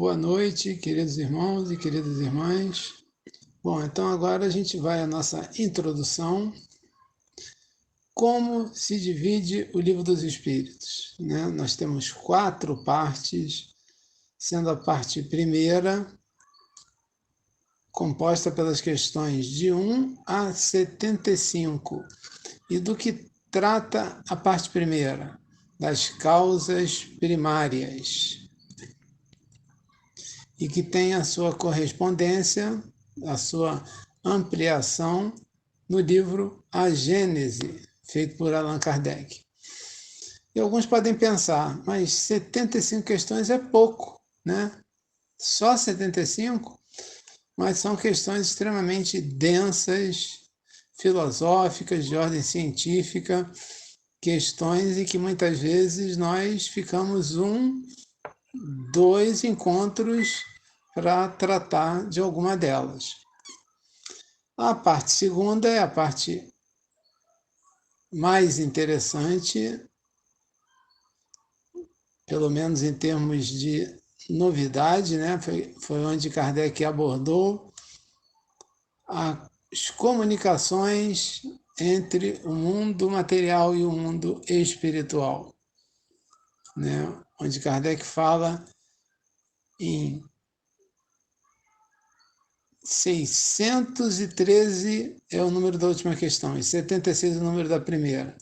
boa noite, queridos irmãos e queridas irmãs. Bom, então agora a gente vai à nossa introdução. Como se divide o Livro dos Espíritos, né? Nós temos 4 partes, sendo a parte primeira composta pelas questões de 1 a 75. E do que trata a parte primeira? Das causas primárias. E que tem a sua correspondência, a sua ampliação no livro A Gênese, feito por Allan Kardec. E alguns podem pensar, mas 75 questões é pouco, né? Só 75? Mas são questões extremamente densas, filosóficas, de ordem científica, questões em que muitas vezes nós ficamos 2 encontros para tratar de alguma delas. A parte segunda é a parte mais interessante, pelo menos em termos de novidade, né? Foi onde Kardec abordou as comunicações entre o mundo material e o mundo espiritual, né? Onde Kardec fala em 613 é o número da última questão, e 76 é o número da primeira.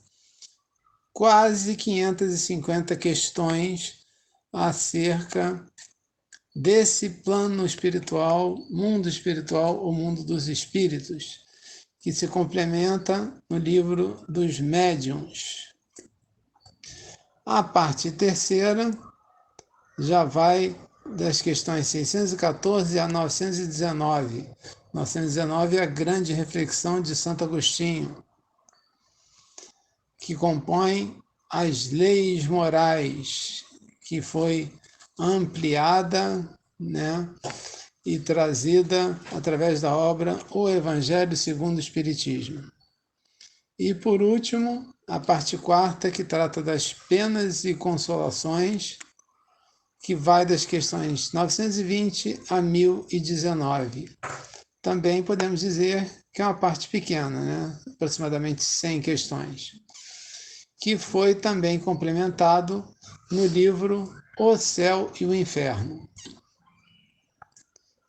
Quase 550 questões acerca desse plano espiritual, o mundo dos espíritos, que se complementa no livro dos médiuns. A parte terceira já vai das questões 614 a 919. 919 é a grande reflexão de Santo Agostinho, que compõe as leis morais, que foi ampliada, né, e trazida através da obra O Evangelho segundo o Espiritismo. E, por último, a parte quarta, que trata das penas e consolações, que vai das questões 920 a 1019. Também podemos dizer que é uma parte pequena, né? Aproximadamente 100 questões, que foi também complementado no livro O Céu e o Inferno.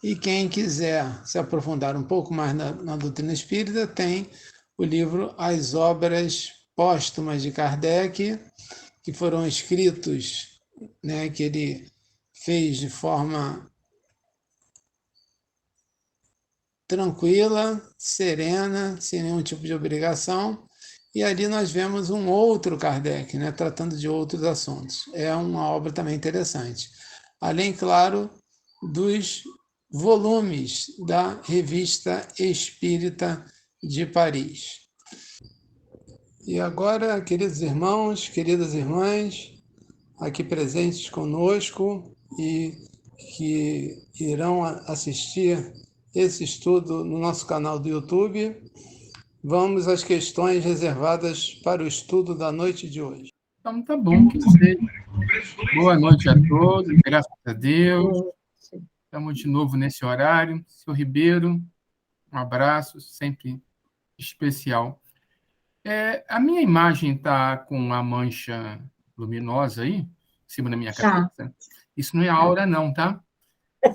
E quem quiser se aprofundar um pouco mais na doutrina espírita, tem o livro As Obras Póstumas de Kardec, que foram escritos, né, que ele fez de forma tranquila, serena, sem nenhum tipo de obrigação, e ali nós vemos um outro Kardec, né, tratando de outros assuntos. É uma obra também interessante. Além, claro, dos volumes da Revista Espírita de Paris. E agora, queridos irmãos, queridas irmãs, aqui presentes conosco e que irão assistir esse estudo no nosso canal do YouTube, vamos às questões reservadas para o estudo da noite de hoje. Então, tá bom, que seja. Boa noite a todos, graças a Deus. Estamos de novo nesse horário. Seu Ribeiro, um abraço, sempre especial. A minha imagem está com uma mancha luminosa aí, em cima da minha cabeça. Isso não é aura, não, tá?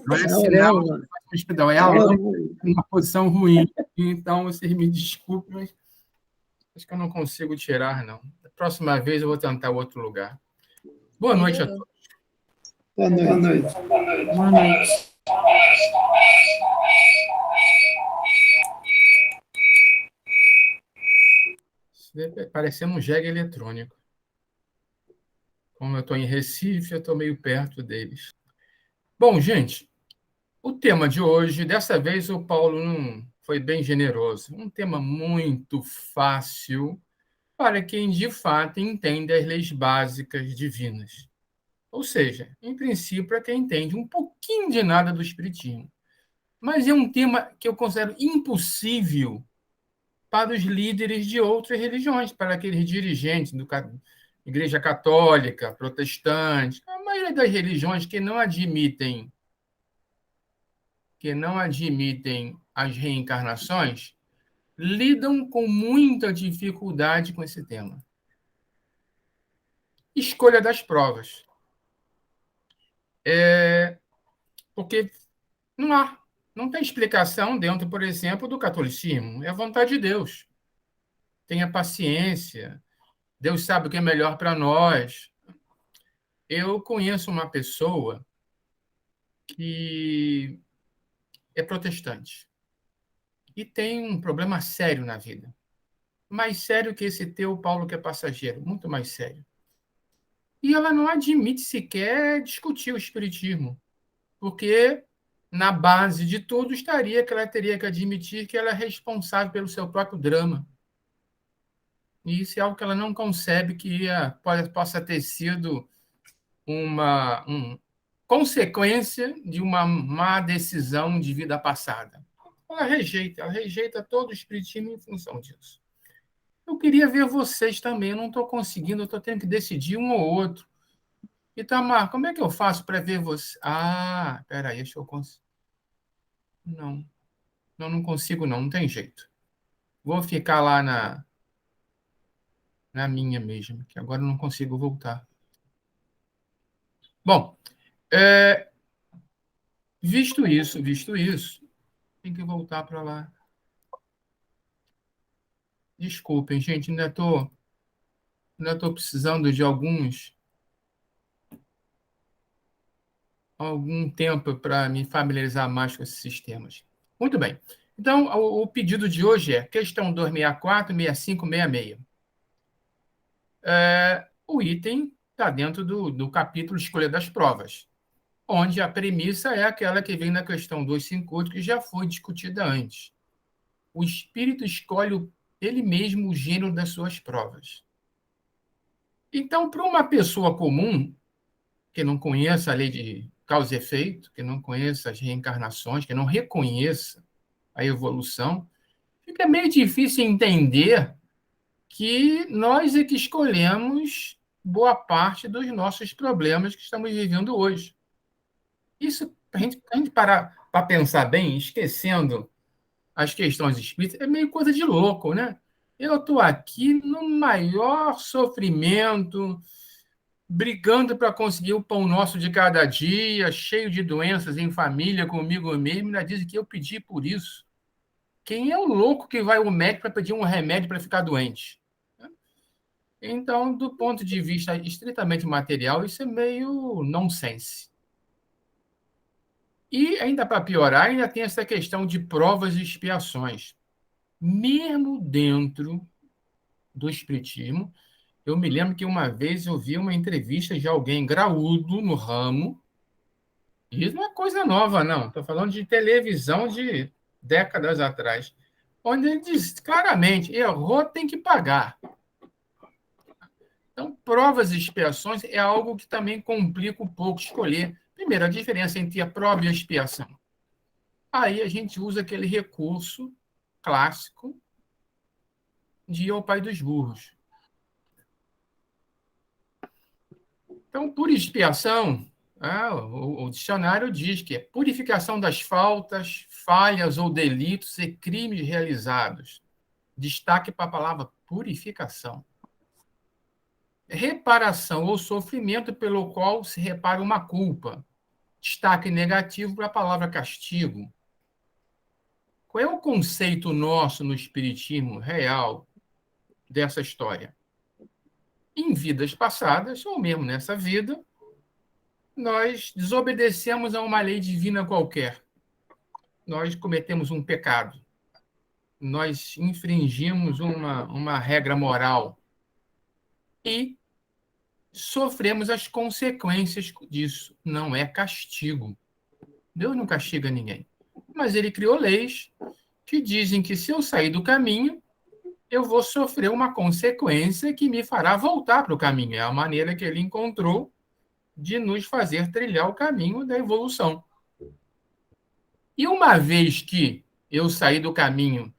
Não é sinal de hospital, é aura em uma posição ruim. Então, vocês me desculpem, mas acho que eu não consigo tirar, não. Da próxima vez eu vou tentar outro lugar. Boa noite a todos. Boa noite. Boa noite. Parecendo um jegue eletrônico. Como eu estou em Recife, eu estou meio perto deles. Bom, gente, o tema de hoje, dessa vez o Paulo não foi bem generoso. Um tema muito fácil para quem de fato entende as leis básicas divinas. Ou seja, em princípio, para quem entende um pouquinho de nada do Espiritismo. Mas é um tema que eu considero impossível para os líderes de outras religiões, para aqueles dirigentes da Igreja Católica, protestante, a maioria das religiões que não admitem que não admitem as reencarnações lidam com muita dificuldade com esse tema. Escolha das provas. Porque não tem explicação dentro, por exemplo, do catolicismo. É a vontade de Deus. Tenha paciência. Deus sabe o que é melhor para nós. Eu conheço uma pessoa que é protestante e tem um problema sério na vida. Mais sério que esse teu, Paulo, que é passageiro. Muito mais sério. E ela não admite sequer discutir o espiritismo, porque na base de tudo estaria que ela teria que admitir que ela é responsável pelo seu próprio drama. E isso é algo que ela não concebe que possa ter sido uma consequência de uma má decisão de vida passada. Ela rejeita todo o espiritismo em função disso. Eu queria ver vocês também, eu não estou conseguindo, eu estou tendo que decidir um ou outro. Itamar, como é que eu faço para ver você? Peraí, deixa eu conseguir. Não consigo, não tem jeito. Vou ficar lá na minha mesmo, que agora eu não consigo voltar. Bom, visto isso, tem que voltar para lá. Desculpem, gente, ainda estou precisando de algum tempo para me familiarizar mais com esses sistemas. Muito bem. Então, o pedido de hoje é questão 264, 65, 66. O item está dentro do capítulo Escolha das Provas, onde a premissa é aquela que vem na questão 258, que já foi discutida antes. O espírito escolhe ele mesmo o gênero das suas provas. Então, para uma pessoa comum, que não conheça a lei de causa e efeito, que não conheça as reencarnações, que não reconheça a evolução, fica meio difícil entender que nós é que escolhemos boa parte dos nossos problemas que estamos vivendo hoje. Isso, a gente parar para pensar bem, esquecendo as questões espíritas, é meio coisa de louco, né? Eu estou aqui no maior sofrimento, brigando para conseguir o pão nosso de cada dia, cheio de doenças em família, comigo mesmo, ainda dizem que eu pedi por isso. Quem é o louco que vai ao médico para pedir um remédio para ficar doente? Então, do ponto de vista estritamente material, isso é meio nonsense. E, ainda para piorar, ainda tem essa questão de provas e expiações. Mesmo dentro do espiritismo, eu me lembro que uma vez eu vi uma entrevista de alguém graúdo no ramo, e isso não é coisa nova, não. Estou falando de televisão de décadas atrás, onde ele diz claramente, errou, tem que pagar. Então, provas e expiações é algo que também complica um pouco escolher. Primeiro, a diferença entre a prova e a expiação. Aí a gente usa aquele recurso clássico de o pai dos burros. Então, por expiação, o dicionário diz que é purificação das faltas, falhas ou delitos e crimes realizados. Destaque para a palavra purificação. Reparação ou sofrimento pelo qual se repara uma culpa. Destaque negativo para a palavra castigo. Qual é o conceito nosso no espiritismo real dessa história? Em vidas passadas, ou mesmo nessa vida, nós desobedecemos a uma lei divina qualquer. Nós cometemos um pecado. Nós infringimos uma regra moral. E sofremos as consequências disso. Não é castigo. Deus não castiga ninguém. Mas ele criou leis que dizem que se eu sair do caminho, eu vou sofrer uma consequência que me fará voltar para o caminho. É a maneira que ele encontrou de nos fazer trilhar o caminho da evolução. E uma vez que eu saí do caminho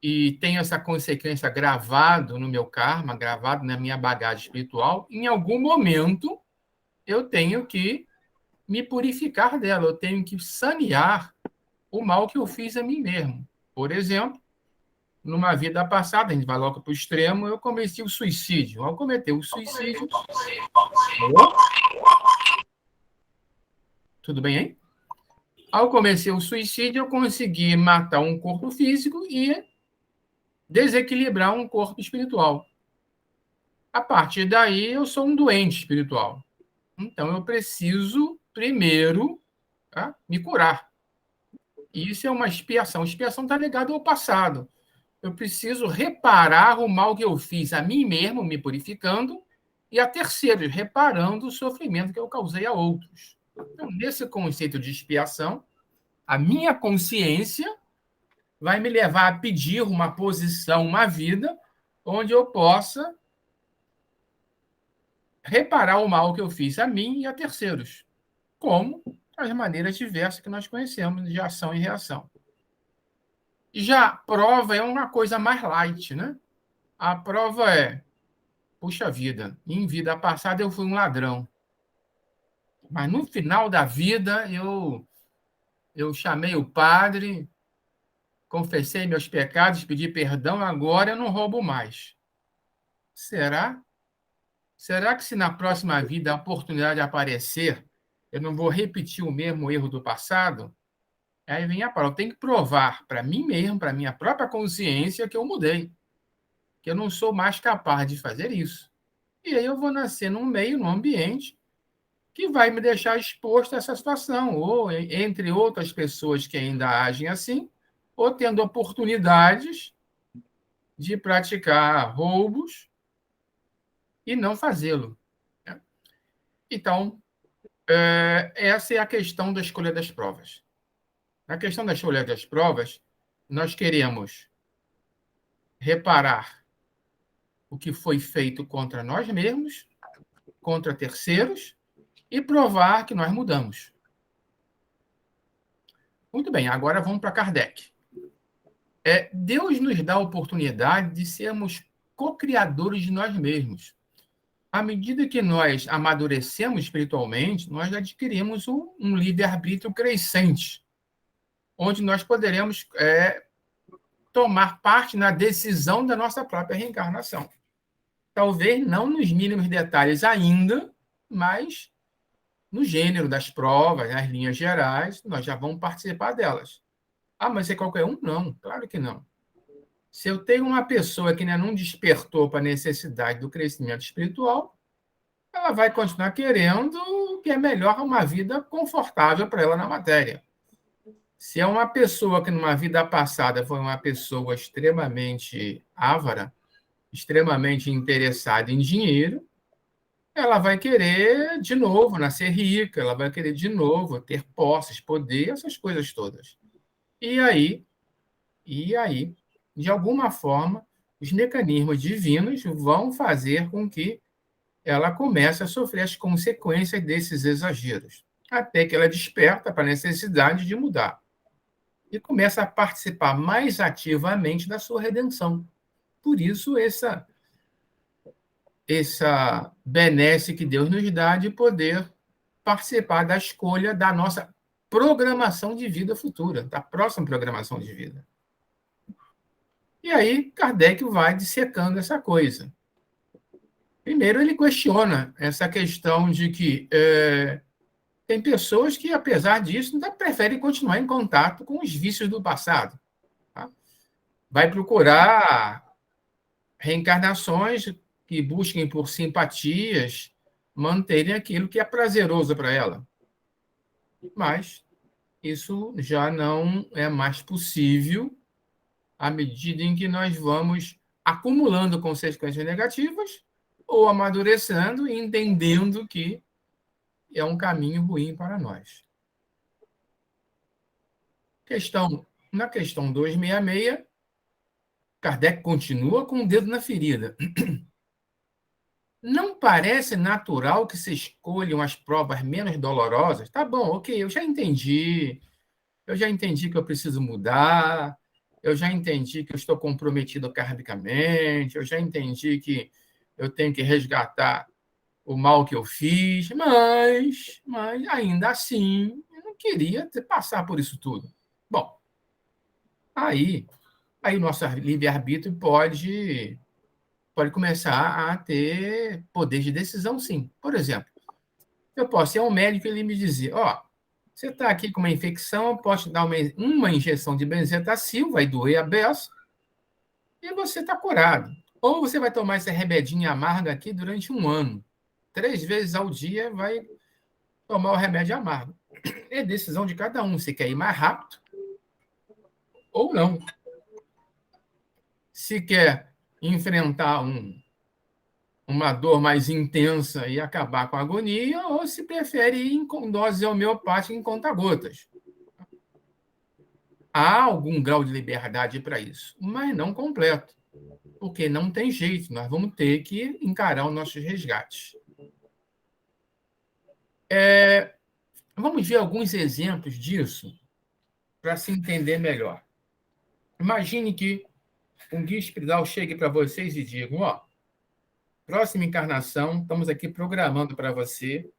e tenho essa consequência gravado no meu karma, gravado na minha bagagem espiritual, em algum momento eu tenho que me purificar dela, eu tenho que sanear o mal que eu fiz a mim mesmo. Por exemplo, numa vida passada, a gente vai logo para o extremo, eu cometi o suicídio. Ao cometer o suicídio... Tudo bem, hein? Ao cometer o suicídio, eu consegui matar um corpo físico e desequilibrar um corpo espiritual. A partir daí, eu sou um doente espiritual. Então, eu preciso, primeiro, me curar. E isso é uma expiação. A expiação está ligada ao passado. Eu preciso reparar o mal que eu fiz a mim mesmo, me purificando, e a terceiros, reparando o sofrimento que eu causei a outros. Então, nesse conceito de expiação, a minha consciência vai me levar a pedir uma posição, uma vida, onde eu possa reparar o mal que eu fiz a mim e a terceiros, como as maneiras diversas que nós conhecemos de ação e reação. Já a prova é uma coisa mais light, né? A prova é, puxa vida, em vida passada eu fui um ladrão, mas no final da vida eu chamei o padre, confessei meus pecados, pedi perdão, agora eu não roubo mais. Será? Será que se na próxima vida a oportunidade aparecer, eu não vou repetir o mesmo erro do passado? Aí vem a prova. Eu tenho que provar para mim mesmo, para minha própria consciência, que eu mudei, que eu não sou mais capaz de fazer isso. E aí eu vou nascer num meio, num ambiente, que vai me deixar exposto a essa situação, ou entre outras pessoas que ainda agem assim, ou tendo oportunidades de praticar roubos e não fazê-lo. Então, essa é a questão da escolha das provas. Na questão da escolha das provas, nós queremos reparar o que foi feito contra nós mesmos, contra terceiros, e provar que nós mudamos. Muito bem, agora vamos para Kardec. Deus nos dá a oportunidade de sermos co-criadores de nós mesmos. À medida que nós amadurecemos espiritualmente, nós adquirimos um livre-arbítrio crescente, onde nós poderemos tomar parte na decisão da nossa própria reencarnação. Talvez não nos mínimos detalhes ainda, mas no gênero das provas, nas linhas gerais, nós já vamos participar delas. Mas é qualquer um? Não, claro que não. Se eu tenho uma pessoa que ainda não despertou para a necessidade do crescimento espiritual, ela vai continuar querendo que é melhor uma vida confortável para ela na matéria. Se é uma pessoa que numa vida passada foi uma pessoa extremamente avara, extremamente interessada em dinheiro, ela vai querer de novo nascer rica, ela vai querer de novo ter posses, poder, essas coisas todas. E aí, de alguma forma, os mecanismos divinos vão fazer com que ela comece a sofrer as consequências desses exageros, até que ela desperta para a necessidade de mudar e começa a participar mais ativamente da sua redenção. Por isso, essa benesse que Deus nos dá de poder participar da escolha da nossa programação de vida futura, da próxima programação de vida. E aí, Kardec vai dissecando essa coisa. Primeiro, ele questiona essa questão de que tem pessoas que, apesar disso, ainda preferem continuar em contato com os vícios do passado. Tá? Vai procurar reencarnações que busquem por simpatias, manterem aquilo que é prazeroso para ela. Mas isso já não é mais possível à medida em que nós vamos acumulando consequências negativas ou amadurecendo e entendendo que é um caminho ruim para nós. Na questão 266, Kardec continua com o dedo na ferida. Não parece natural que se escolham as provas menos dolorosas? Tá bom, ok, eu já entendi que eu preciso mudar, eu já entendi que eu estou comprometido karmicamente, eu já entendi que eu tenho que resgatar o mal que eu fiz, mas ainda assim, eu não queria passar por isso tudo. Bom, aí o nosso livre-arbítrio pode começar a ter poder de decisão, sim. Por exemplo, eu posso ir ao médico e ele me dizer, você está aqui com uma infecção, eu posso te dar uma injeção de benzetacil, vai doer a beça, e você está curado. Ou você vai tomar essa remedinha amarga aqui durante 1 ano. 3 vezes ao dia vai tomar o remédio amargo. É decisão de cada um, se quer ir mais rápido ou não. Se quer enfrentar uma dor mais intensa e acabar com a agonia, ou se prefere ir com dose homeopática em conta-gotas. Há algum grau de liberdade para isso, mas não completo, porque não tem jeito, nós vamos ter que encarar os nossos resgates. Vamos ver alguns exemplos disso para se entender melhor. Imagine que um guia espiritual chegue para vocês e diga, próxima encarnação, estamos aqui programando para você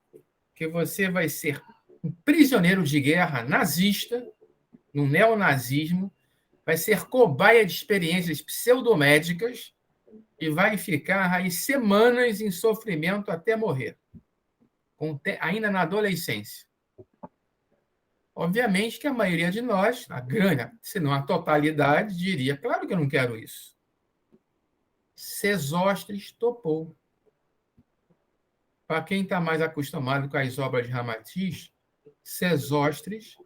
que você vai ser um prisioneiro de guerra nazista, no neonazismo, vai ser cobaia de experiências pseudomédicas e vai ficar aí semanas em sofrimento até morrer, ainda na adolescência. Obviamente que a maioria de nós, a grande, se não a totalidade, diria, claro que eu não quero isso. Sesostris topou. Para quem está mais acostumado com as obras de Ramatiz, Sesostris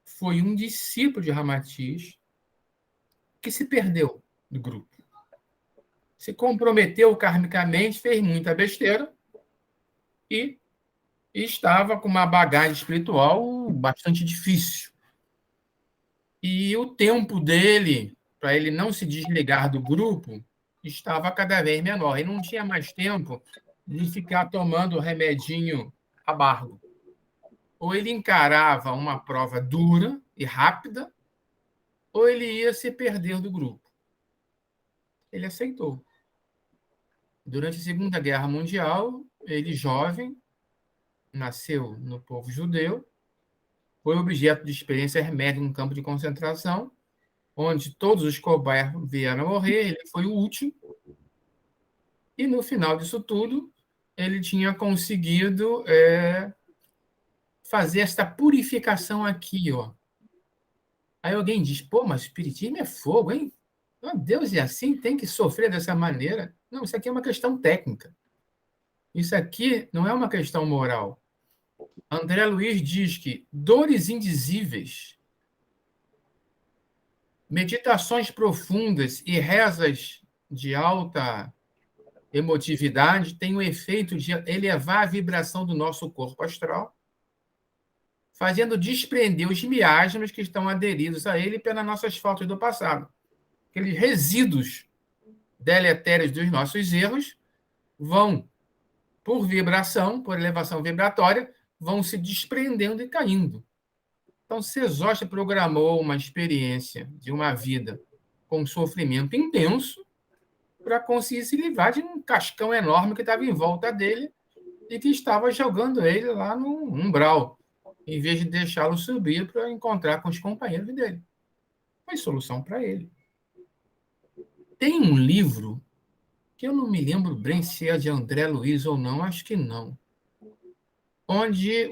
foi um discípulo de Ramatiz que se perdeu do grupo. Se comprometeu karmicamente, fez muita besteira e estava com uma bagagem espiritual bastante difícil. E o tempo dele, para ele não se desligar do grupo, estava cada vez menor. Ele não tinha mais tempo de ficar tomando remedinho amargo. Ou ele encarava uma prova dura e rápida, ou ele ia se perder do grupo. Ele aceitou. Durante a Segunda Guerra Mundial, ele, jovem, nasceu no povo judeu, foi objeto de experiência hermética no campo de concentração, onde todos os cobaias vieram a morrer, ele foi o último, e no final disso tudo, ele tinha conseguido fazer esta purificação aqui. Aí alguém diz, mas o espiritismo é fogo, hein? Deus é assim, tem que sofrer dessa maneira. Não, isso aqui é uma questão técnica. Isso aqui não é uma questão moral. André Luiz diz que dores indizíveis, meditações profundas e rezas de alta emotividade têm o efeito de elevar a vibração do nosso corpo astral, fazendo desprender os miasmas que estão aderidos a ele pelas nossas faltas do passado. Aqueles resíduos deletérios dos nossos erros vão, por vibração, por elevação vibratória, vão se desprendendo e caindo. Então, Sesostris programou uma experiência de uma vida com sofrimento intenso para conseguir se livrar de um cascão enorme que estava em volta dele e que estava jogando ele lá no umbral, em vez de deixá-lo subir para encontrar com os companheiros dele. Foi solução para ele. Tem um livro que eu não me lembro bem se é de André Luiz ou não, acho que não, onde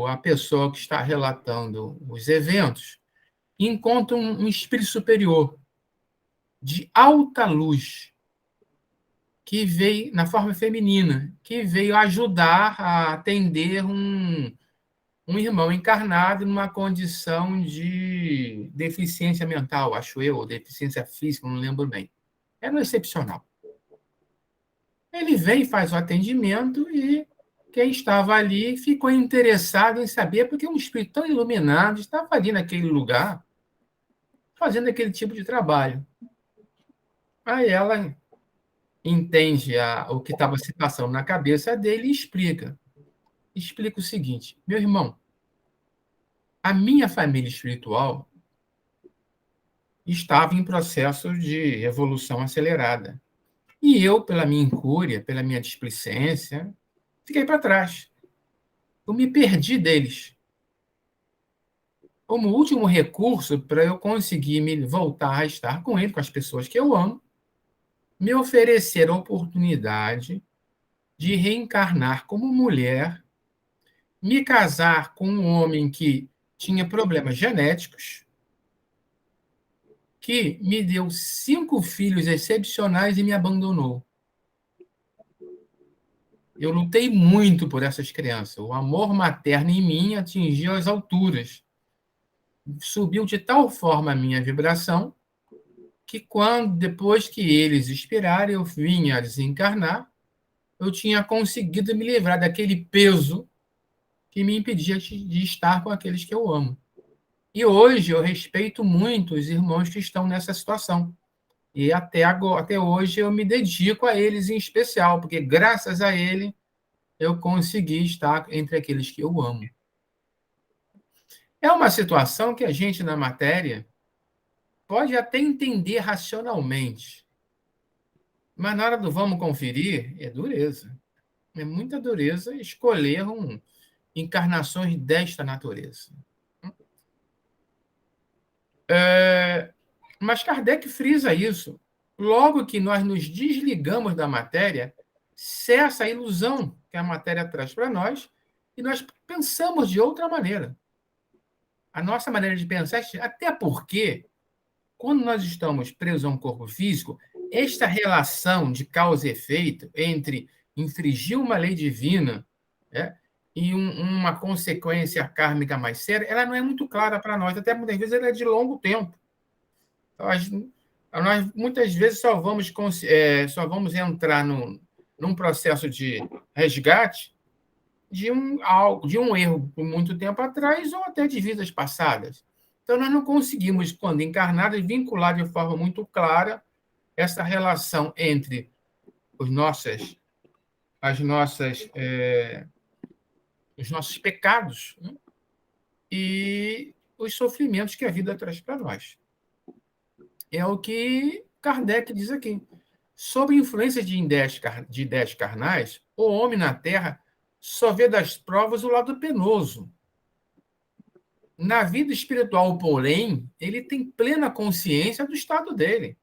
a pessoa que está relatando os eventos encontra um espírito superior de alta luz que veio na forma feminina, que veio ajudar a atender um irmão encarnado numa condição de deficiência mental, acho eu, ou deficiência física, não lembro bem. Era um excepcional. Ele vem, faz o atendimento e quem estava ali ficou interessado em saber porque um espírito tão iluminado estava ali naquele lugar fazendo aquele tipo de trabalho. Aí ela entende o que estava se passando na cabeça dele e explica. Explica o seguinte, meu irmão, a minha família espiritual estava em processo de evolução acelerada. E eu, pela minha incúria, pela minha displicência, fiquei para trás. Eu me perdi deles. como último recurso para eu conseguir me voltar a estar com ele, com as pessoas que eu amo, me oferecer a oportunidade de reencarnar como mulher, me casar com um homem que tinha problemas genéticos, que me deu 5 filhos excepcionais e me abandonou. Eu lutei muito por essas crianças. O amor materno em mim atingiu as alturas. Subiu de tal forma a minha vibração que depois que eles expiraram, eu vinha a desencarnar, eu tinha conseguido me livrar daquele peso que me impedia de estar com aqueles que eu amo. E hoje eu respeito muito os irmãos que estão nessa situação. E até hoje eu me dedico a eles em especial, porque graças a ele eu consegui estar entre aqueles que eu amo. É uma situação que a gente, na matéria, pode até entender racionalmente, mas na hora do vamos conferir, é dureza. É muita dureza escolher encarnações desta natureza. Mas Kardec frisa isso. Logo que nós nos desligamos da matéria, cessa a ilusão que a matéria traz para nós e nós pensamos de outra maneira. A nossa maneira de pensar, até porque, quando nós estamos presos a um corpo físico, esta relação de causa e efeito entre infringir uma lei divina, né, e uma consequência kármica mais séria, ela não é muito clara para nós, até muitas vezes ela é de longo tempo. Nós muitas vezes só vamos entrar num processo de resgate de um erro por muito tempo atrás ou até de vidas passadas. Então, nós não conseguimos, quando encarnados, vincular de forma muito clara essa relação entre os nossos pecados, né, e os sofrimentos que a vida traz para nós. É o que Kardec diz aqui. Sob influência de ideias carnais, o homem na Terra só vê das provas o lado penoso. Na vida espiritual, porém, ele tem plena consciência do estado dele.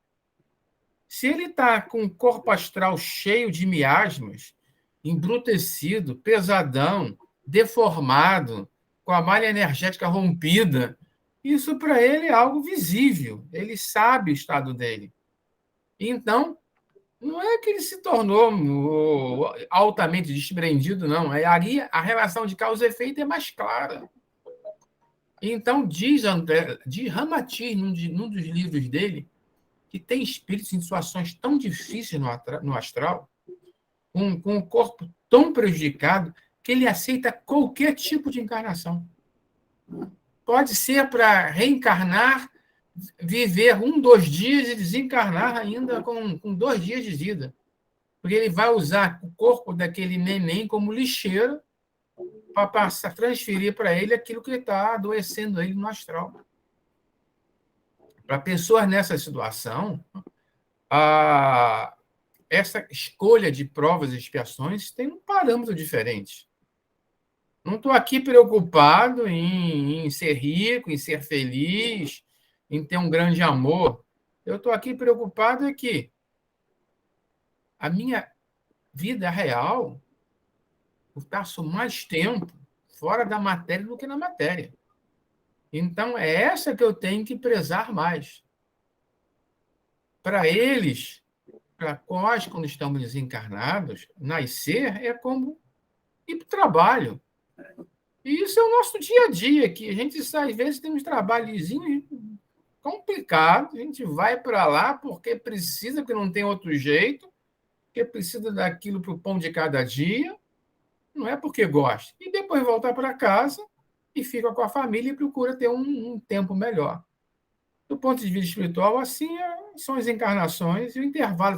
Se ele está com o corpo astral cheio de miasmas, embrutecido, pesadão, deformado, com a malha energética rompida, isso para ele é algo visível. Ele sabe o estado dele. Então, não é que ele se tornou altamente desprendido, não. Ali a relação de causa e efeito é mais clara. Então, diz Ramatiz, num dos livros dele, que tem espíritos em situações tão difíceis no astral, com o corpo tão prejudicado, que ele aceita qualquer tipo de encarnação. Pode ser para reencarnar, viver 2 dias e desencarnar ainda com 2 dias de vida. Porque ele vai usar o corpo daquele neném como lixeira para transferir para ele aquilo que está adoecendo ele no astral. Para pessoas nessa situação, essa escolha de provas e expiações tem um parâmetro diferente. Não estou aqui preocupado em ser rico, em ser feliz, em ter um grande amor. Eu estou aqui preocupado que a minha vida real, eu passo mais tempo fora da matéria do que na matéria. Então, é essa que eu tenho que prezar mais. Para eles, para nós, quando estamos desencarnados, nascer é como ir para o trabalho. E isso é o nosso dia a dia, que a gente, às vezes, tem uns trabalhozinhos complicados, a gente vai para lá porque precisa, porque não tem outro jeito, porque precisa daquilo para o pão de cada dia, não é porque gosta. E depois volta para casa e fica com a família e procura ter um tempo melhor. Do ponto de vista espiritual, assim são as encarnações e o intervalo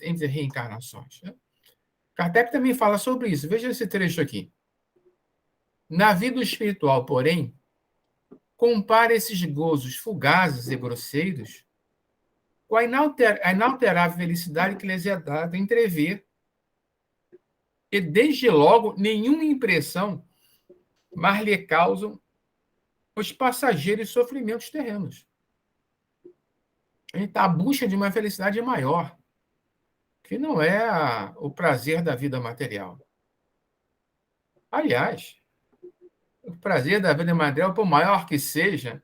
entre reencarnações. Né? Kardec também fala sobre isso. Veja esse trecho aqui. Na vida espiritual, porém, compara esses gozos fugazes e grosseiros com a inalterável felicidade que lhes é dada entrever e, desde logo, nenhuma impressão mais lhe causam os passageiros sofrimentos terrenos. A gente está à busca de uma felicidade maior, que não é o prazer da vida material. Aliás, o prazer da vida material, por maior que seja,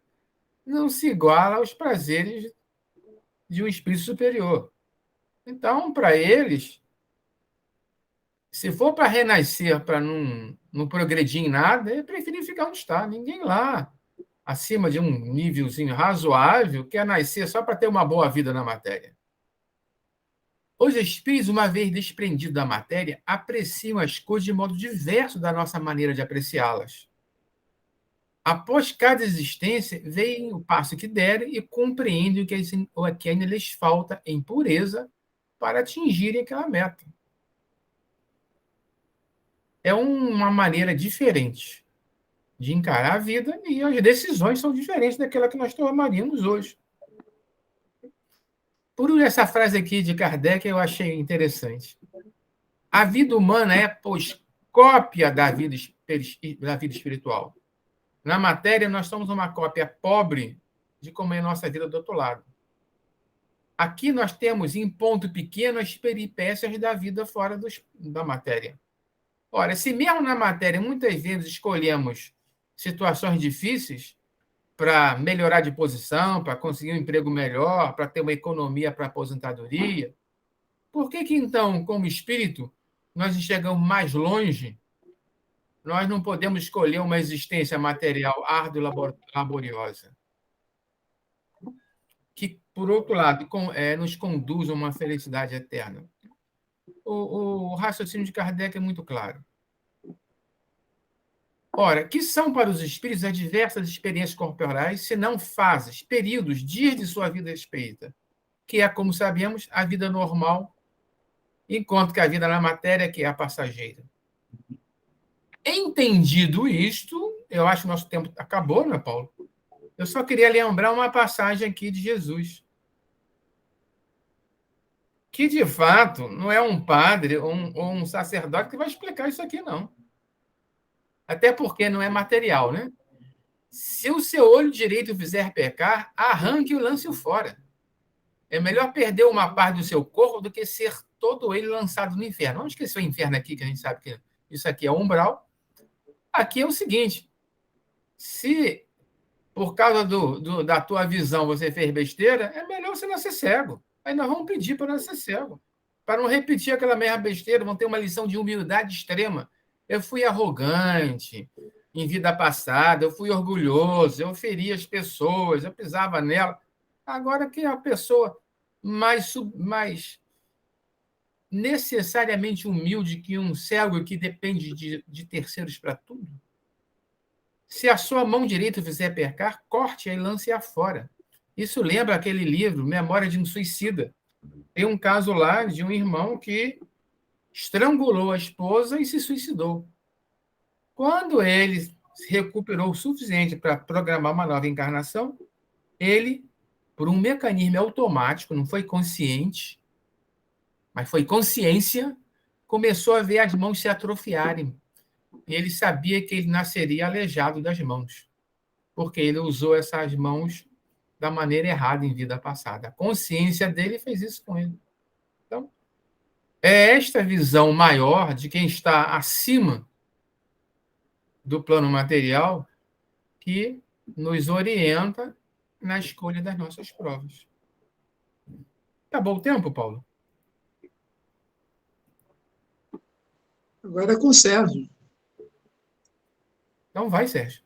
não se iguala aos prazeres de um espírito superior. Então, para eles, se for para renascer, para não progredir em nada, é preferir ficar onde está. Ninguém lá, acima de um nívelzinho razoável, quer nascer só para ter uma boa vida na matéria. Os espíritos, uma vez desprendidos da matéria, apreciam as coisas de modo diverso da nossa maneira de apreciá-las. Após cada existência, veem o passo que derem e compreendem o que ainda lhes falta em pureza para atingirem aquela meta. É uma maneira diferente de encarar a vida e as decisões são diferentes daquela que nós tomaríamos hoje. Por essa frase aqui de Kardec eu achei interessante. A vida humana é, pois, cópia da vida espiritual. Na matéria, nós somos uma cópia pobre de como é a nossa vida do outro lado. Aqui nós temos, em ponto pequeno, as peripécias da vida fora da matéria. Ora, se mesmo na matéria muitas vezes escolhemos situações difíceis para melhorar de posição, para conseguir um emprego melhor, para ter uma economia para aposentadoria, por que então, como espírito, nós enxergamos mais longe? Nós não podemos escolher uma existência material árdua e laboriosa, que, por outro lado, nos conduz a uma felicidade eterna. O raciocínio de Kardec é muito claro. Ora, que são para os espíritos as diversas experiências corporais, se não fases, períodos, dias de sua vida espírita, que é, como sabemos, a vida normal, enquanto que a vida na matéria que é a passageira. Entendido isto, eu acho que nosso tempo acabou, né, Paulo? Eu só queria lembrar uma passagem aqui de Jesus, que, de fato, não é um padre ou um sacerdote que vai explicar isso aqui, não. Até porque não é material, né? Se o seu olho direito fizer pecar, arranque e lance-o fora. É melhor perder uma parte do seu corpo do que ser todo ele lançado no inferno. Vamos esquecer o inferno aqui, que a gente sabe que isso aqui é umbral. Aqui é o seguinte, se por causa da tua visão você fez besteira, é melhor você nascer cego. Aí nós vamos pedir para nascer cego. Para não repetir aquela mesma besteira, vão ter uma lição de humildade extrema. Eu fui arrogante em vida passada, eu fui orgulhoso, eu feri as pessoas, eu pisava nela. Agora que a pessoa mais necessariamente humilde que um cego que depende de terceiros para tudo. Se a sua mão direita fizer pecar, corte-a e lance-a fora. Isso lembra aquele livro, Memória de um Suicida. Tem um caso lá de um irmão que estrangulou a esposa e se suicidou. Quando ele se recuperou o suficiente para programar uma nova encarnação, ele, por um mecanismo automático, não foi consciente, mas foi consciência, começou a ver as mãos se atrofiarem. E ele sabia que ele nasceria aleijado das mãos, porque ele usou essas mãos da maneira errada em vida passada. A consciência dele fez isso com ele. Então, é esta visão maior de quem está acima do plano material que nos orienta na escolha das nossas provas. Acabou o tempo, Paulo? Agora é com o Sérgio. Então vai, Sérgio.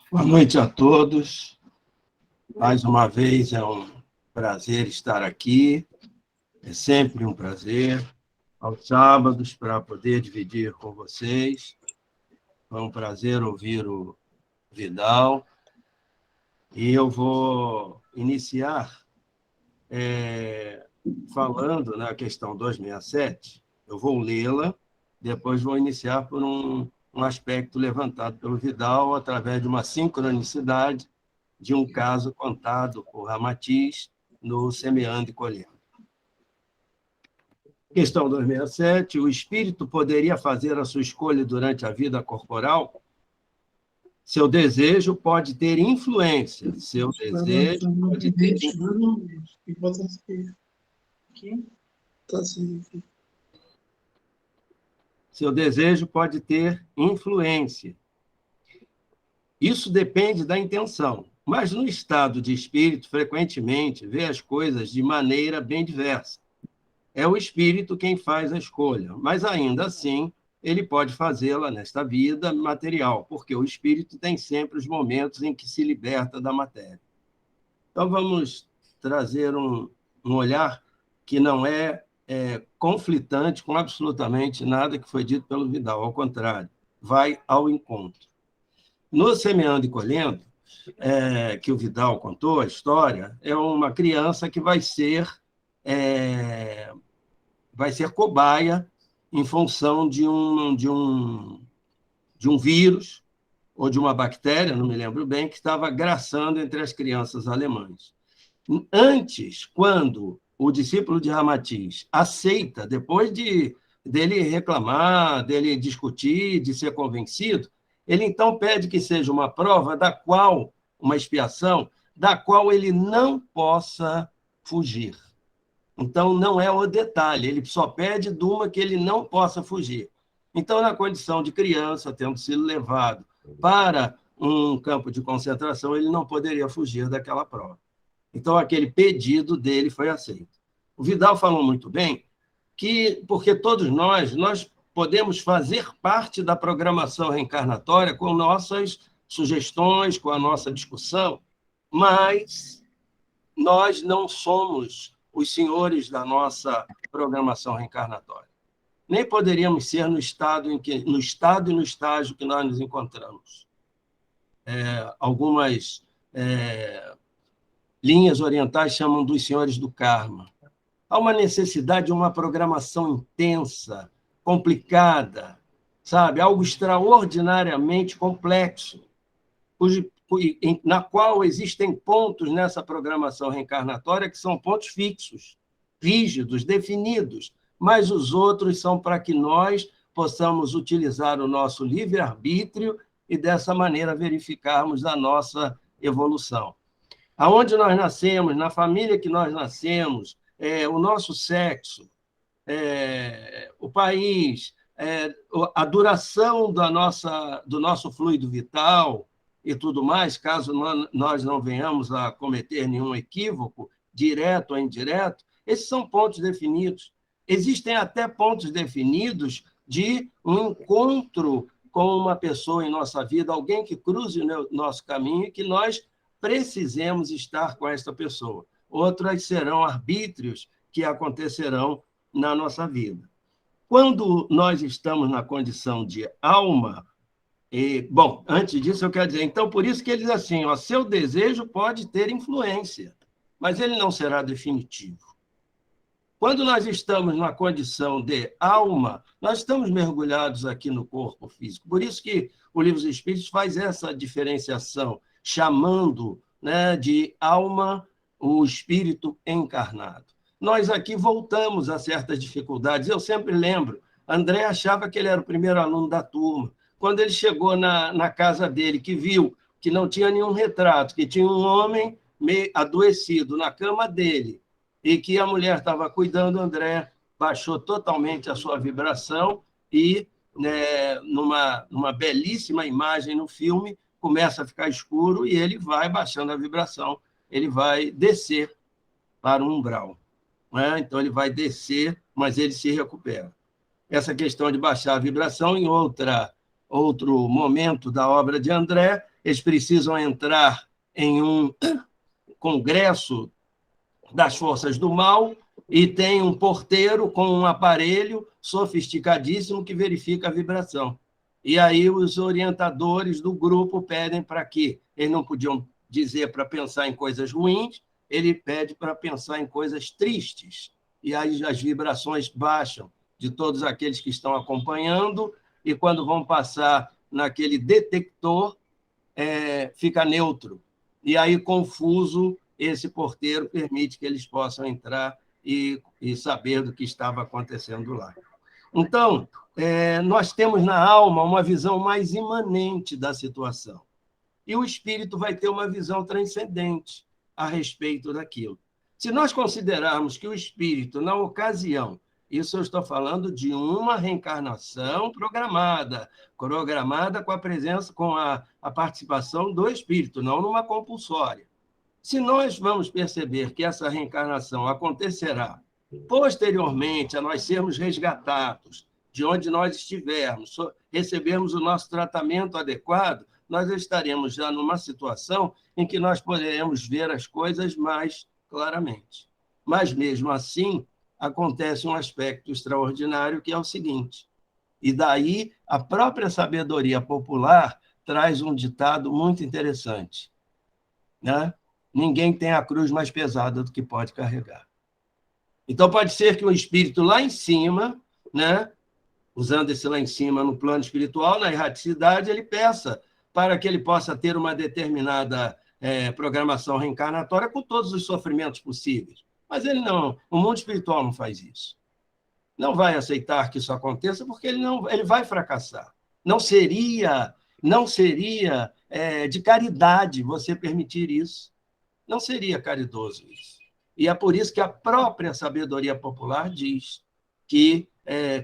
Boa noite a todos. Mais uma vez é um prazer estar aqui. É sempre um prazer. Aos sábados, para poder dividir com vocês. Foi um prazer ouvir o Vidal. E eu vou iniciar falando na questão 267. Eu vou lê-la, depois vou iniciar por um aspecto levantado pelo Vidal através de uma sincronicidade de um caso contado por Ramatiz no Semeando e Colhendo. Questão 267. O espírito poderia fazer a sua escolha durante a vida corporal? Seu desejo pode ter influência. Seu desejo pode ter influência. Seu desejo pode ter influência. Isso depende da intenção, mas no estado de espírito, frequentemente, vê as coisas de maneira bem diversa. É o espírito quem faz a escolha, mas ainda assim ele pode fazê-la nesta vida material, porque o espírito tem sempre os momentos em que se liberta da matéria. Então, vamos trazer um olhar que não é conflitante com absolutamente nada que foi dito pelo Vidal, ao contrário, vai ao encontro. No Semeando e Colhendo, que o Vidal contou, a história, é uma criança que vai ser cobaia em função de um vírus ou de uma bactéria, não me lembro bem, que estava graçando entre as crianças alemãs. Antes, quando o discípulo de Ramatiz aceita, depois dele reclamar, dele discutir, de ser convencido, ele então pede que seja uma prova uma expiação, da qual ele não possa fugir. Então, não é o detalhe, ele só pede de uma que ele não possa fugir. Então, na condição de criança, tendo sido levado para um campo de concentração, ele não poderia fugir daquela prova. Então, aquele pedido dele foi aceito. O Vidal falou muito bem porque todos nós podemos fazer parte da programação reencarnatória com nossas sugestões, com a nossa discussão, mas nós não somos os senhores da nossa programação reencarnatória. Nem poderíamos ser no estado e no estágio que nós nos encontramos. Algumas linhas orientais chamam dos senhores do karma. Há uma necessidade de uma programação intensa, complicada, sabe? Algo extraordinariamente complexo, na qual existem pontos nessa programação reencarnatória que são pontos fixos, rígidos, definidos, mas os outros são para que nós possamos utilizar o nosso livre-arbítrio e, dessa maneira, verificarmos a nossa evolução. Aonde nós nascemos, na família que nós nascemos, o nosso sexo, o país, a duração do nosso fluido vital e tudo mais, caso nós não venhamos a cometer nenhum equívoco, direto ou indireto, esses são pontos definidos. Existem até pontos definidos de um encontro com uma pessoa em nossa vida, alguém que cruze o nosso caminho e que nós precisemos estar com esta pessoa. Outras serão arbítrios que acontecerão na nossa vida. Quando nós estamos na condição de alma, antes disso eu quero dizer, então, por isso que ele diz assim, seu desejo pode ter influência, mas ele não será definitivo. Quando nós estamos na condição de alma, nós estamos mergulhados aqui no corpo físico. Por isso que o Livro dos Espíritos faz essa diferenciação, chamando, de alma o espírito encarnado. Nós aqui voltamos a certas dificuldades. Eu sempre lembro, André achava que ele era o primeiro aluno da turma. Quando ele chegou na casa dele, que viu que não tinha nenhum retrato, que tinha um homem meio adoecido na cama dele, e que a mulher estava cuidando, André baixou totalmente a sua vibração e, numa belíssima imagem no filme, começa a ficar escuro e ele vai baixando a vibração, ele vai descer para o umbral. Então, ele vai descer, mas ele se recupera. Essa questão de baixar a vibração, em outro momento da obra de André, eles precisam entrar em um congresso das forças do mal e tem um porteiro com um aparelho sofisticadíssimo que verifica a vibração. E aí os orientadores do grupo pedem para que eles não podiam dizer para pensar em coisas ruins, ele pede para pensar em coisas tristes. E aí as vibrações baixam de todos aqueles que estão acompanhando, e quando vão passar naquele detector, fica neutro. E aí, confuso, esse porteiro permite que eles possam entrar e saber do que estava acontecendo lá. Então, nós temos na alma uma visão mais imanente da situação. e o espírito vai ter uma visão transcendente a respeito daquilo. Se nós considerarmos que o espírito, na ocasião, isso eu estou falando de uma reencarnação programada com a presença, com a participação do espírito, não numa compulsória. Se nós vamos perceber que essa reencarnação acontecerá posteriormente a nós sermos resgatados de onde nós estivermos, recebermos o nosso tratamento adequado, nós estaremos já numa situação em que nós poderemos ver as coisas mais claramente. Mas, mesmo assim, acontece um aspecto extraordinário, que é o seguinte, e daí a própria sabedoria popular traz um ditado muito interessante, né? Ninguém tem a cruz mais pesada do que pode carregar. Então, pode ser que um espírito lá em cima, né, usando esse lá em cima no plano espiritual, na erraticidade, ele peça para que ele possa ter uma determinada programação reencarnatória com todos os sofrimentos possíveis. Mas ele não, o mundo espiritual não faz isso. Não vai aceitar que isso aconteça, porque ele vai fracassar. Não seria de caridade você permitir isso. Não seria caridoso isso. E é por isso que a própria sabedoria popular diz que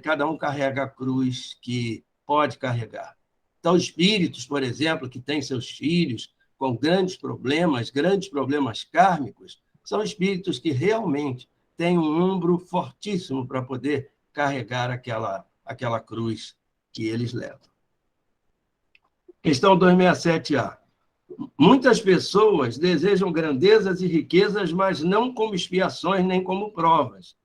cada um carrega a cruz que pode carregar. Então, espíritos, por exemplo, que têm seus filhos com grandes problemas kármicos, são espíritos que realmente têm um ombro fortíssimo para poder carregar aquela cruz que eles levam. Questão 267A. Muitas pessoas desejam grandezas e riquezas, mas não como expiações nem como provas.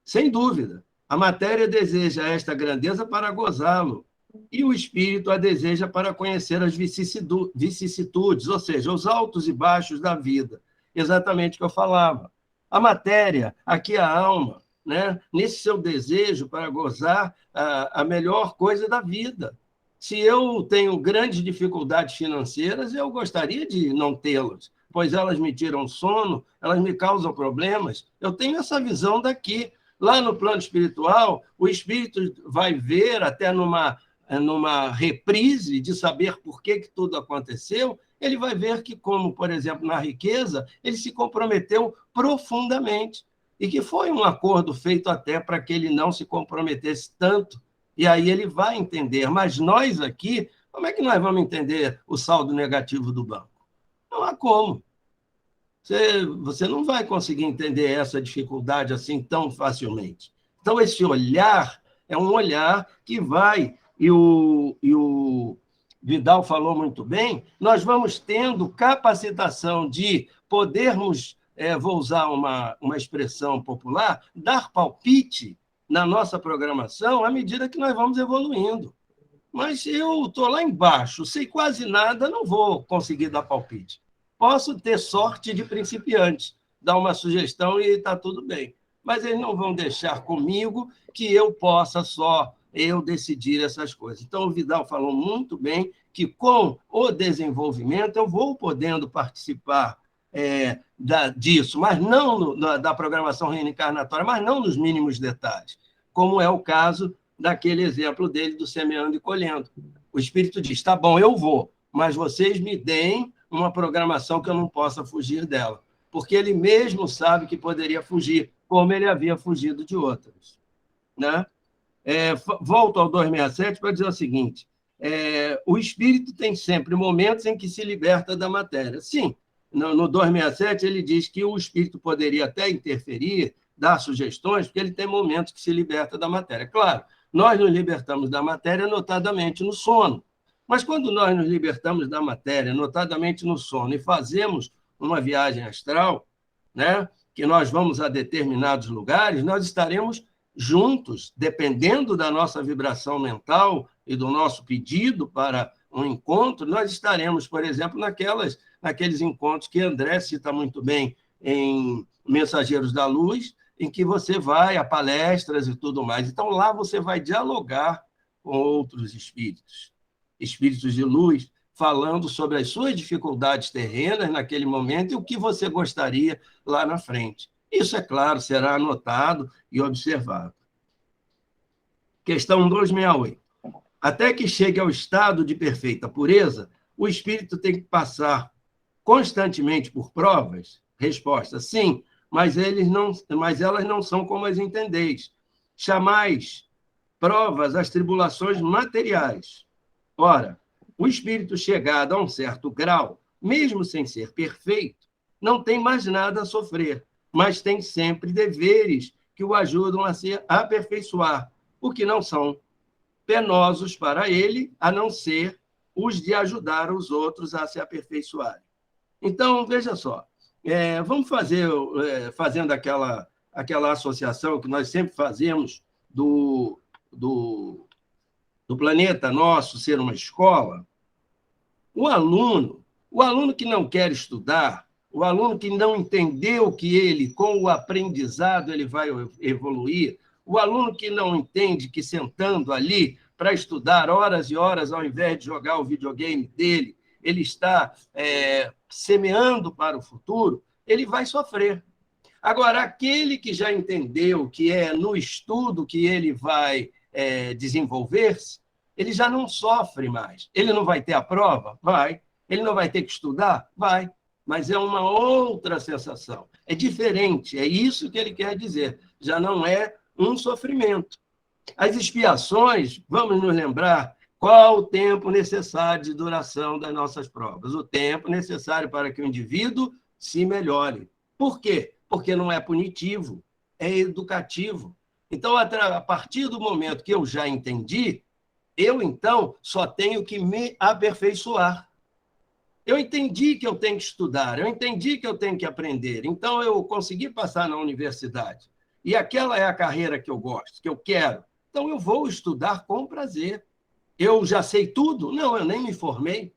Sem dúvida, a matéria deseja esta grandeza para gozá-lo, e o espírito a deseja para conhecer as vicissitudes, ou seja, os altos e baixos da vida. Exatamente o que eu falava. A matéria, aqui a alma, né, nesse seu desejo para gozar a melhor coisa da vida. Se eu tenho grandes dificuldades financeiras, eu gostaria de não tê-las, pois elas me tiram sono, elas me causam problemas. Eu tenho essa visão daqui. Lá no plano espiritual, o espírito vai ver, até numa reprise de saber por que tudo aconteceu, ele vai ver que, como, por exemplo, na riqueza, ele se comprometeu profundamente, e que foi um acordo feito até para que ele não se comprometesse tanto. E aí ele vai entender. Mas nós aqui, como é que nós vamos entender o saldo negativo do banco? Não há como. Você não vai conseguir entender essa dificuldade assim tão facilmente. Então, esse olhar é um olhar que vai, e o Vidal falou muito bem, nós vamos tendo capacitação de podermos, vou usar uma expressão popular, dar palpite na nossa programação à medida que nós vamos evoluindo. Mas eu estou lá embaixo, sei quase nada, não vou conseguir dar palpite. Posso ter sorte de principiante, dar uma sugestão e está tudo bem. Mas eles não vão deixar comigo que eu possa só decidir essas coisas. Então, o Vidal falou muito bem que, com o desenvolvimento, eu vou podendo participar disso, mas não da programação reencarnatória, mas não nos mínimos detalhes, como é o caso daquele exemplo dele do semeando e colhendo. O espírito diz, tá bom, eu vou, mas vocês me deem uma programação que eu não possa fugir dela, porque ele mesmo sabe que poderia fugir, como ele havia fugido de outras. Né? Volto ao 267 para dizer o seguinte, o espírito tem sempre momentos em que se liberta da matéria. Sim, no 267 ele diz que o espírito poderia até interferir, dar sugestões, porque ele tem momentos que se liberta da matéria. Claro, nós nos libertamos da matéria notadamente no sono, mas quando nós nos libertamos da matéria, notadamente no sono, e fazemos uma viagem astral, né, que nós vamos a determinados lugares, nós estaremos juntos, dependendo da nossa vibração mental e do nosso pedido para um encontro, nós estaremos, por exemplo, naqueles encontros que André cita muito bem em Mensageiros da Luz, em que você vai a palestras e tudo mais. Então, lá você vai dialogar com outros espíritos de luz, falando sobre as suas dificuldades terrenas naquele momento e o que você gostaria lá na frente. Isso, é claro, será anotado e observado. Questão 268. Até que chegue ao estado de perfeita pureza, o espírito tem que passar constantemente por provas? Resposta: sim, mas elas não são como as entendeis. Chamais provas as tribulações materiais. Ora, o espírito chegado a um certo grau, mesmo sem ser perfeito, não tem mais nada a sofrer, mas tem sempre deveres que o ajudam a se aperfeiçoar, o que não são penosos para ele, a não ser os de ajudar os outros a se aperfeiçoarem. Então, veja só, vamos fazendo aquela associação que nós sempre fazemos do planeta nosso ser uma escola. O aluno que não quer estudar, o aluno que não entendeu que ele, com o aprendizado, ele vai evoluir, o aluno que não entende que sentando ali para estudar horas e horas, ao invés de jogar o videogame dele, ele está semeando para o futuro, ele vai sofrer. Agora, aquele que já entendeu que é no estudo que ele vai desenvolver-se, ele já não sofre mais. Ele não vai ter a prova? Vai. Ele não vai ter que estudar? Vai. Mas é uma outra sensação. É diferente, é isso que ele quer dizer. Já não é um sofrimento. As expiações, vamos nos lembrar qual o tempo necessário de duração das nossas provas. O tempo necessário para que o indivíduo se melhore. Por quê? Porque não é punitivo, é educativo. Então, a partir do momento que eu já entendi, eu, então, só tenho que me aperfeiçoar. Eu entendi que eu tenho que estudar, eu entendi que eu tenho que aprender. Então, eu consegui passar na universidade. E aquela é a carreira que eu gosto, que eu quero. Então, eu vou estudar com prazer. Eu já sei tudo? Não, eu nem me formei.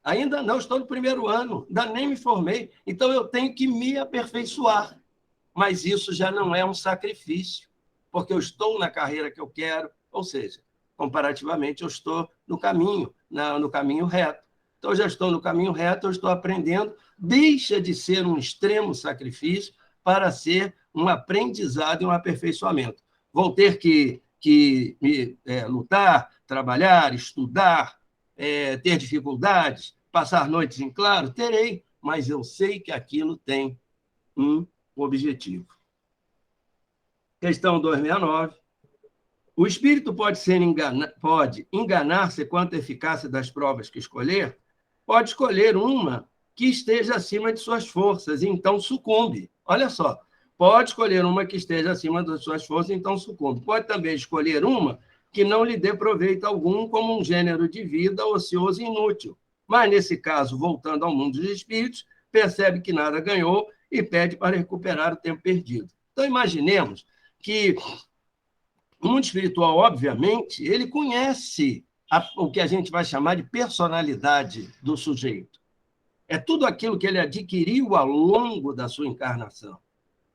Ainda não, estou no primeiro ano, ainda nem me formei. Então, eu tenho que me aperfeiçoar. Mas isso já não é um sacrifício, porque eu estou na carreira que eu quero, ou seja, comparativamente, eu estou no caminho reto. Então, eu já estou no caminho reto, eu estou aprendendo, deixa de ser um extremo sacrifício para ser um aprendizado e um aperfeiçoamento. Vou ter que lutar, trabalhar, estudar, ter dificuldades, passar noites em claro? Terei, mas eu sei que aquilo tem um objetivo. Questão 269. O espírito pode enganar-se quanto à eficácia das provas que escolher? Pode escolher uma que esteja acima de suas forças, e então sucumbe. Olha só, pode escolher uma que esteja acima das suas forças, e então sucumbe. Pode também escolher uma que não lhe dê proveito algum, como um gênero de vida ocioso e inútil. Mas, nesse caso, voltando ao mundo dos espíritos, percebe que nada ganhou e pede para recuperar o tempo perdido. Então, imaginemos que o mundo espiritual, obviamente, ele conhece o que a gente vai chamar de personalidade do sujeito. É tudo aquilo que ele adquiriu ao longo da sua encarnação.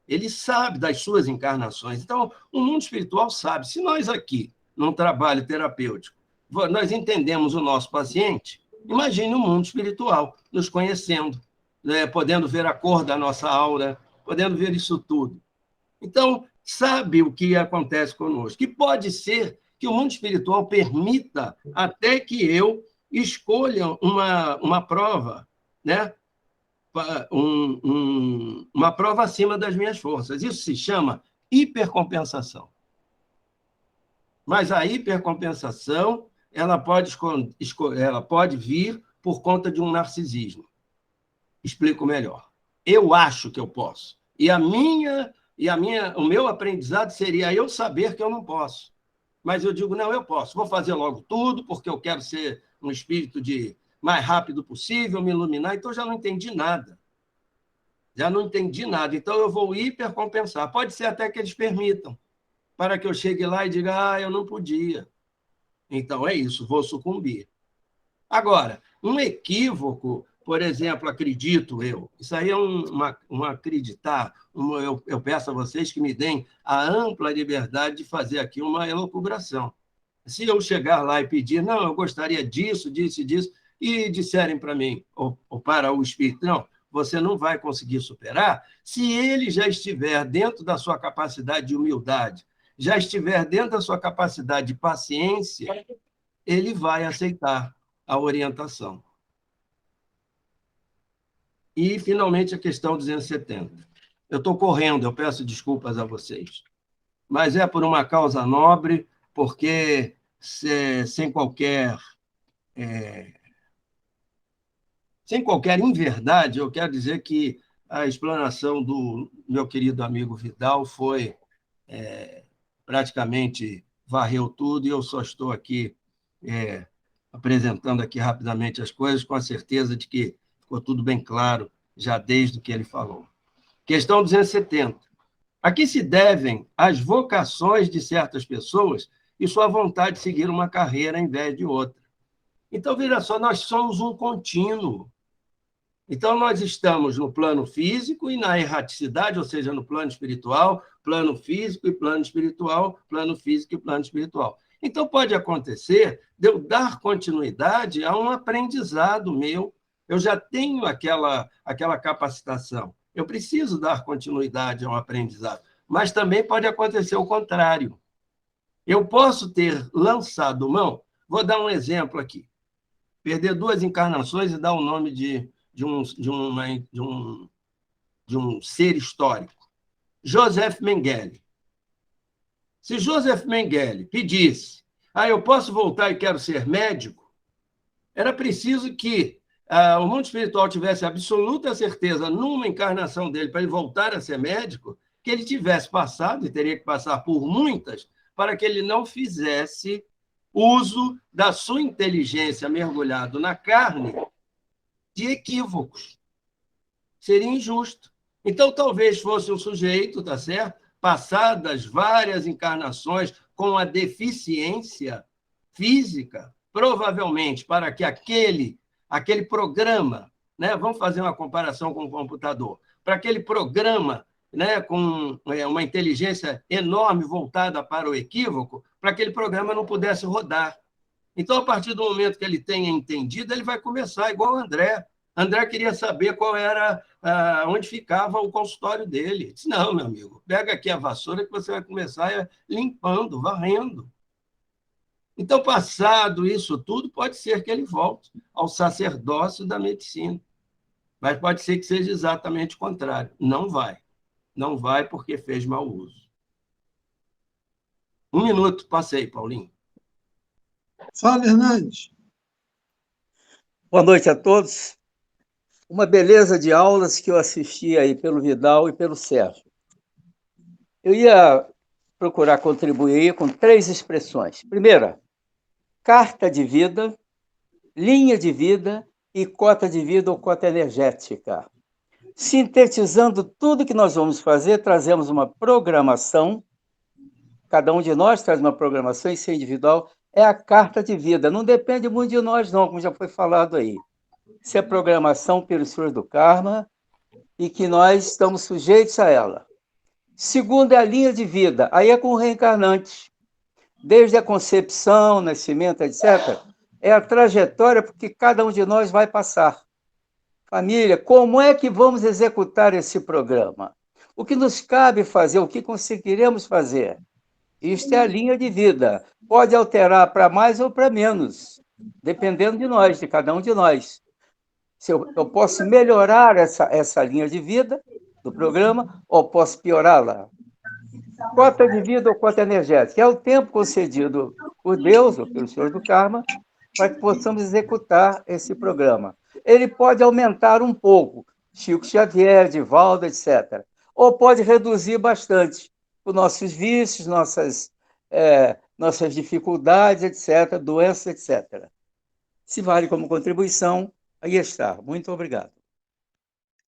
Ele sabe das suas encarnações. Então, o mundo espiritual sabe. Se nós aqui, num trabalho terapêutico, nós entendemos o nosso paciente, imagine o mundo espiritual, nos conhecendo, podendo ver a cor da nossa aura, podendo ver isso tudo. Então, sabe o que acontece conosco. Que pode ser que o mundo espiritual permita até que eu escolha uma prova, né? Uma prova acima das minhas forças. Isso se chama hipercompensação. Mas a hipercompensação ela pode vir por conta de um narcisismo. Explico melhor. Eu acho que eu posso. E o meu aprendizado seria eu saber que eu não posso. Mas eu digo, não, eu posso. Vou fazer logo tudo, porque eu quero ser um espírito de mais rápido possível, me iluminar. Então, já não entendi nada. Já não entendi nada. Então, eu vou hipercompensar. Pode ser até que eles permitam, para que eu chegue lá e diga, eu não podia. Então, é isso, vou sucumbir. Agora, um equívoco, por exemplo, acredito eu, isso aí é um acreditar, eu peço a vocês que me deem a ampla liberdade de fazer aqui uma elucubração. Se eu chegar lá e pedir, não, eu gostaria disso, disso e disso, e disserem para mim, ou para o espírito, não, você não vai conseguir superar, se ele já estiver dentro da sua capacidade de humildade, já estiver dentro da sua capacidade de paciência, ele vai aceitar. a orientação. E, finalmente, a questão 270. Eu estou correndo, eu peço desculpas a vocês, mas é por uma causa nobre, porque sem qualquer inverdade, eu quero dizer que a explanação do meu querido amigo Vidal foi praticamente varreu tudo, e eu só estou aqui apresentando aqui rapidamente as coisas, com a certeza de que ficou tudo bem claro já desde o que ele falou. Questão 270. A que se devem as vocações de certas pessoas e sua vontade de seguir uma carreira em vez de outra? Então, veja só, nós somos um contínuo. Então, nós estamos no plano físico e na erraticidade, ou seja, no plano espiritual, plano físico e plano espiritual, plano físico e plano espiritual. Então, pode acontecer de eu dar continuidade a um aprendizado meu. Eu já tenho aquela capacitação. Eu preciso dar continuidade a um aprendizado. Mas também pode acontecer o contrário. Eu posso ter lançado mão, vou dar um exemplo aqui, perder 2 encarnações e dar o nome de um ser histórico. Joseph Mengele. Se Joseph Mengele pedisse, eu posso voltar e quero ser médico, era preciso que o mundo espiritual tivesse absoluta certeza, numa encarnação dele, para ele voltar a ser médico, que ele tivesse passado, e teria que passar por muitas, para que ele não fizesse uso da sua inteligência mergulhado na carne de equívocos. Seria injusto. Então, talvez fosse um sujeito, tá certo? Passadas várias encarnações com a deficiência física, provavelmente para que aquele programa, né, vamos fazer uma comparação com o computador, para aquele programa, né, com uma inteligência enorme voltada para o equívoco, para aquele programa não pudesse rodar. Então, a partir do momento que ele tenha entendido, ele vai começar igual o André. André queria saber qual era, onde ficava o consultório dele. Ele disse, não, meu amigo, pega aqui a vassoura que você vai começar limpando, varrendo. Então, passado isso tudo, pode ser que ele volte ao sacerdócio da medicina. Mas pode ser que seja exatamente o contrário. Não vai. Não vai porque fez mau uso. 1 minuto, passei, Paulinho. Fala, Hernandes. Boa noite a todos. Uma beleza de aulas que eu assisti aí pelo Vidal e pelo Sérgio. Eu ia procurar contribuir com 3 expressões. Primeira, carta de vida, linha de vida e cota de vida ou cota energética. Sintetizando tudo que nós vamos fazer, trazemos uma programação. Cada um de nós traz uma programação, isso é individual. É a carta de vida. Não depende muito de nós, não, como já foi falado aí. Isso é programação pelos senhores do karma e que nós estamos sujeitos a ela. Segundo é a linha de vida. Aí é com o reencarnante. Desde a concepção, nascimento, etc., é a trajetória porque cada um de nós vai passar. Família, como é que vamos executar esse programa? O que nos cabe fazer, o que conseguiremos fazer? Isto é a linha de vida. Pode alterar para mais ou para menos, dependendo de nós, de cada um de nós. Se eu posso melhorar essa linha de vida do programa ou posso piorá-la? Cota de vida ou cota energética? É o tempo concedido por Deus ou pelo Senhor do Karma para que possamos executar esse programa. Ele pode aumentar um pouco, Chico Xavier, Divaldo, etc. Ou pode reduzir bastante os nossos vícios, nossas dificuldades, etc., doenças, etc. Se vale como contribuição, aí está. Muito obrigado.